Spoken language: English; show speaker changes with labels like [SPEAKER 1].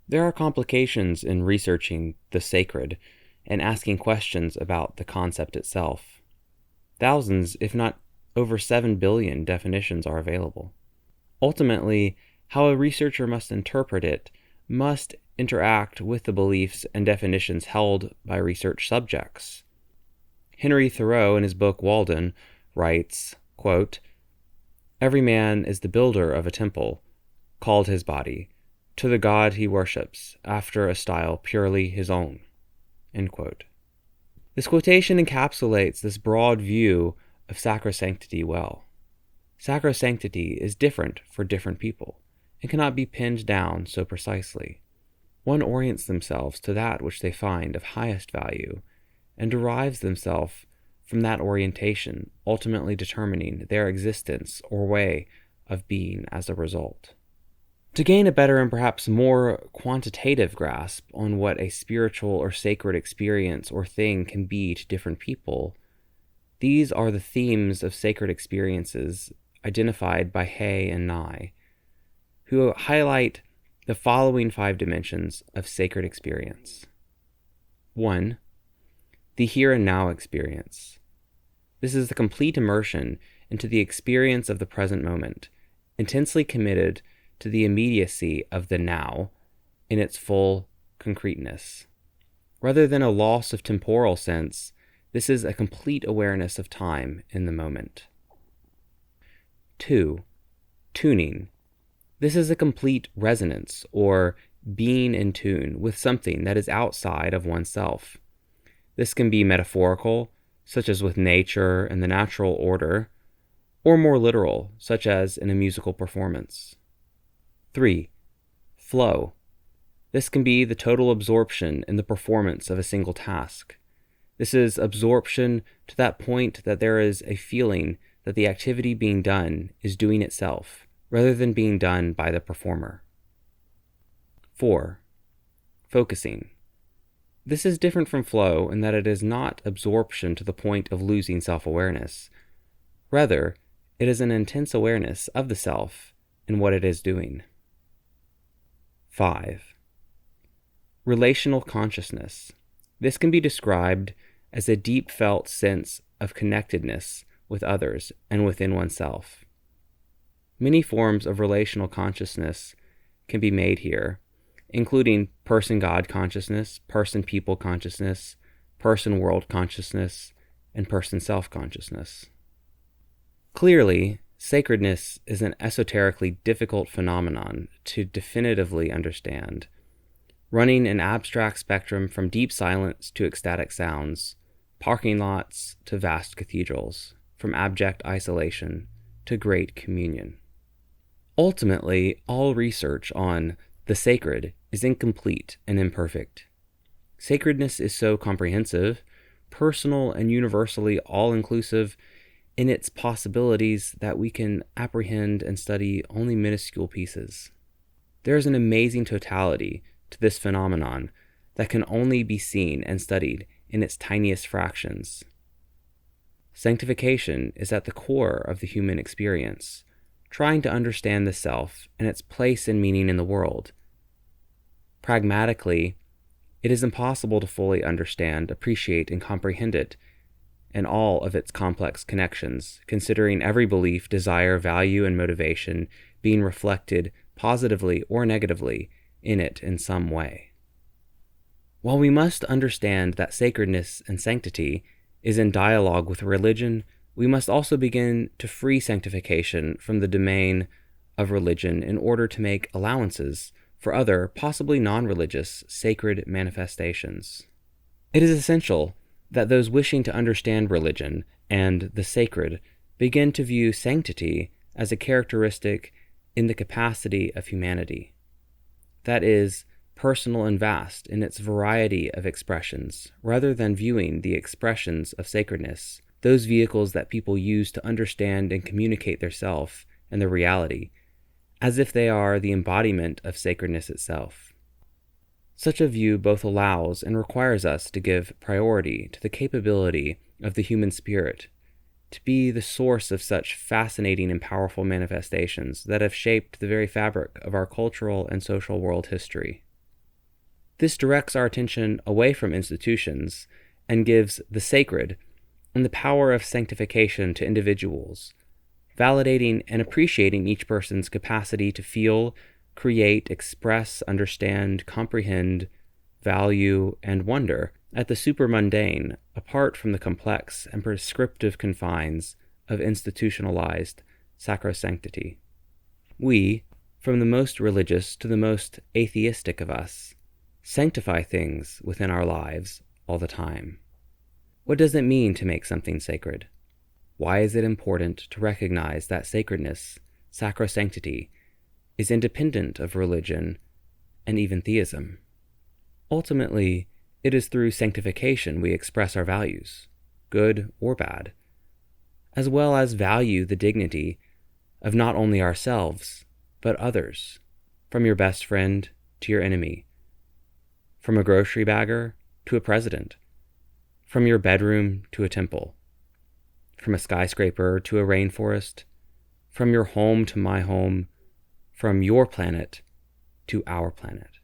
[SPEAKER 1] There are complications in researching the sacred and asking questions about the concept itself. Thousands, if not over 7 billion definitions are available. Ultimately, how a researcher must interpret it must interact with the beliefs and definitions held by research subjects. Henry Thoreau, in his book Walden, writes, quote, "Every man is the builder of a temple, called his body, to the God he worships, after a style purely his own." End quote. This quotation encapsulates this broad view of sacrosanctity well. Sacrosanctity is different for different people and cannot be pinned down so precisely. One orients themselves to that which they find of highest value and derives themselves from that orientation, ultimately determining their existence or way of being as a result. To gain a better and perhaps more quantitative grasp on what a spiritual or sacred experience or thing can be to different people, these are the themes of sacred experiences identified by Hay and Nye, who highlight the following 5 dimensions of sacred experience. 1. The here and now experience. This is the complete immersion into the experience of the present moment, intensely committed to the immediacy of the now in its full concreteness. Rather than a loss of temporal sense, this is a complete awareness of time in the moment. 2. Tuning. This is a complete resonance or being in tune with something that is outside of oneself. This can be metaphorical, such as with nature and the natural order, or more literal, such as in a musical performance. 3. Flow. This can be the total absorption in the performance of a single task. This is absorption to that point that there is a feeling that the activity being done is doing itself, rather than being done by the performer. 4. Focusing. This is different from flow in that it is not absorption to the point of losing self-awareness. Rather, it is an intense awareness of the self and what it is doing. 5. Relational consciousness. This can be described as a deep felt sense of connectedness with others and within oneself. Many forms of relational consciousness can be made here, including person-God consciousness, person-people consciousness, person-world consciousness, and person-self consciousness. Clearly, sacredness is an esoterically difficult phenomenon to definitively understand, running an abstract spectrum from deep silence to ecstatic sounds, parking lots to vast cathedrals, from abject isolation to great communion. Ultimately, all research on the sacred is incomplete and imperfect. Sacredness is so comprehensive, personal, and universally all-inclusive in its possibilities that we can apprehend and study only minuscule pieces. There is an amazing totality to this phenomenon that can only be seen and studied in its tiniest fractions. Sanctification is at the core of the human experience, trying to understand the self and its place and meaning in the world. Pragmatically, it is impossible to fully understand, appreciate, and comprehend it and all of its complex connections, considering every belief, desire, value, and motivation being reflected positively or negatively in it in some way. While we must understand that sacredness and sanctity is in dialogue with religion, we must also begin to free sanctification from the domain of religion in order to make allowances for other, possibly non-religious, sacred manifestations. It is essential that those wishing to understand religion and the sacred begin to view sanctity as a characteristic in the capacity of humanity. That is, personal and vast in its variety of expressions, rather than viewing the expressions of sacredness, those vehicles that people use to understand and communicate their self and their reality, as if they are the embodiment of sacredness itself. Such a view both allows and requires us to give priority to the capability of the human spirit to be the source of such fascinating and powerful manifestations that have shaped the very fabric of our cultural and social world history. This directs our attention away from institutions and gives the sacred and the power of sanctification to individuals, validating and appreciating each person's capacity to feel, create, express, understand, comprehend, value, and wonder at the supermundane, apart from the complex and prescriptive confines of institutionalized sacrosanctity. We, from the most religious to the most atheistic of us, sanctify things within our lives all the time. What does it mean to make something sacred? Why is it important to recognize that sacredness, sacrosanctity, is independent of religion and even theism? Ultimately, it is through sanctification we express our values, good or bad, as well as value the dignity of not only ourselves, but others, from your best friend to your enemy, from a grocery bagger to a president, from your bedroom to a temple, from a skyscraper to a rainforest, from your home to my home, from your planet to our planet.